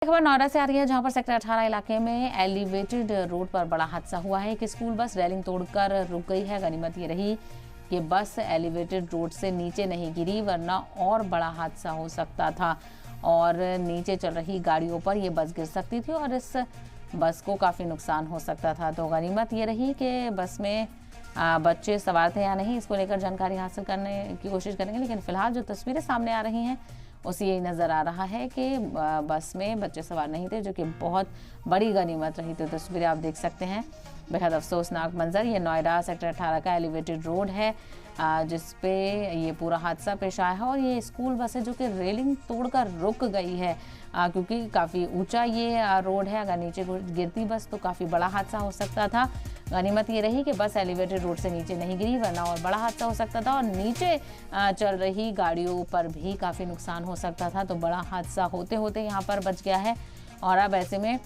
खबर नोएडा से आ रही है, जहां पर सेक्टर 18 इलाके में एलिवेटेड रोड पर बड़ा हादसा हुआ है। एक स्कूल बस रेलिंग तोड़कर रुक गई है। गनीमत ये रही कि बस एलिवेटेड रोड से नीचे नहीं गिरी, वरना और बड़ा हादसा हो सकता था और नीचे चल रही गाड़ियों पर ये बस गिर सकती थी और इस बस को काफ़ी नुकसान हो सकता था। तो गनीमत ये रही कि बस में बच्चे सवार थे या नहीं, इसको लेकर जानकारी हासिल करने की कोशिश करेंगे। लेकिन फिलहाल जो तस्वीरें सामने आ रही हैं उसे यही नज़र आ रहा है कि बस में बच्चे सवार नहीं थे, जो कि बहुत बड़ी गनीमत रही। तो तस्वीरें आप देख सकते हैं, बेहद अफसोसनाक मंजर। ये नोएडा सेक्टर 18 का एलिवेटेड रोड है, जिस पे ये पूरा हादसा पेश आया है और ये स्कूल बस है जो कि रेलिंग तोड़कर रुक गई है, क्योंकि काफ़ी ऊंचा ये रोड है। अगर नीचे गिरती बस तो काफ़ी बड़ा हादसा हो सकता था। गनीमत ये रही कि बस एलिवेटेड रोड से नीचे नहीं गिरी, वरना और बड़ा हादसा हो सकता था और नीचे चल रही गाड़ियों पर भी काफ़ी नुकसान हो सकता था। तो बड़ा हादसा होते होते यहाँ पर बच गया है और अब ऐसे में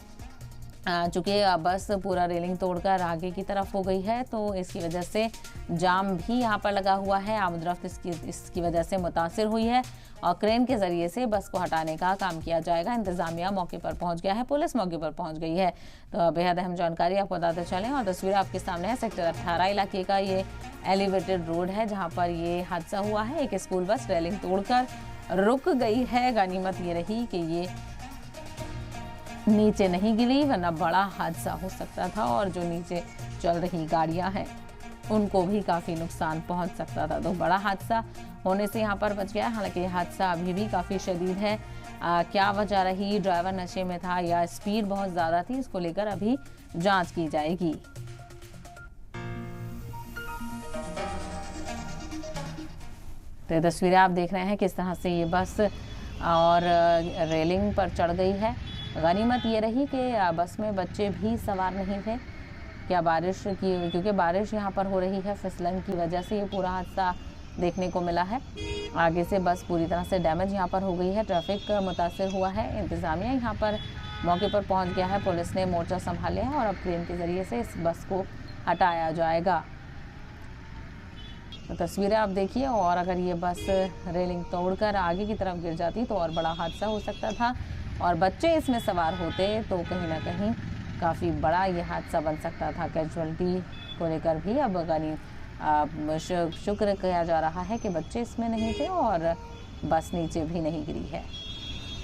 चूँकि बस पूरा रेलिंग तोड़कर आगे की तरफ हो गई है, तो इसकी वजह से जाम भी यहाँ पर लगा हुआ है। आमदरफ्त इसकी वजह से मुतासिर हुई है और क्रेन के ज़रिए से बस को हटाने का काम किया जाएगा। इंतज़ामिया मौके पर पहुँच गया है, पुलिस मौके पर पहुँच गई है। तो बेहद अहम जानकारी आपको बताते चलें और तस्वीर आपके सामने है। सेक्टर 18 इलाके का ये एलिवेटेड रोड है, जहाँ पर ये हादसा हुआ है। एक स्कूल बस रेलिंग तोड़कर रुक गई है। गनीमत ये रही कि ये नीचे नहीं गिरी, वरना बड़ा हादसा हो सकता था और जो नीचे चल रही गाड़ियां हैं उनको भी काफ़ी नुकसान पहुंच सकता था। तो बड़ा हादसा होने से यहाँ पर बच गया। हालांकि ये हादसा अभी भी काफ़ी शदीद है। क्या वजह रही, ड्राइवर नशे में था या स्पीड बहुत ज़्यादा थी, इसको लेकर अभी जांच की जाएगी। तो तस्वीरें आप देख रहे हैं किस तरह से ये बस और रेलिंग पर चढ़ गई है। गनीमत ये रही कि बस में बच्चे भी सवार नहीं थे। क्या बारिश की, क्योंकि बारिश यहाँ पर हो रही है, फिसलन की वजह से ये पूरा हादसा देखने को मिला है। आगे से बस पूरी तरह से डैमेज यहाँ पर हो गई है, ट्रैफिक मुतासिर हुआ है। इंतज़ामिया यहाँ पर मौके पर पहुँच गया है, पुलिस ने मोर्चा संभाल लिया है और अब क्रेन के ज़रिए से इस बस को हटाया जाएगा। तो तस्वीरें आप देखिए, और अगर ये बस रेलिंग तोड़कर आगे की तरफ गिर जाती तो और बड़ा हादसा हो सकता था और बच्चे इसमें सवार होते तो कहीं ना कहीं काफ़ी बड़ा ये हादसा बन सकता था। कैजुअलिटी को लेकर भी अब शुक्र किया जा रहा है कि बच्चे इसमें नहीं थे और बस नीचे भी नहीं गिरी है।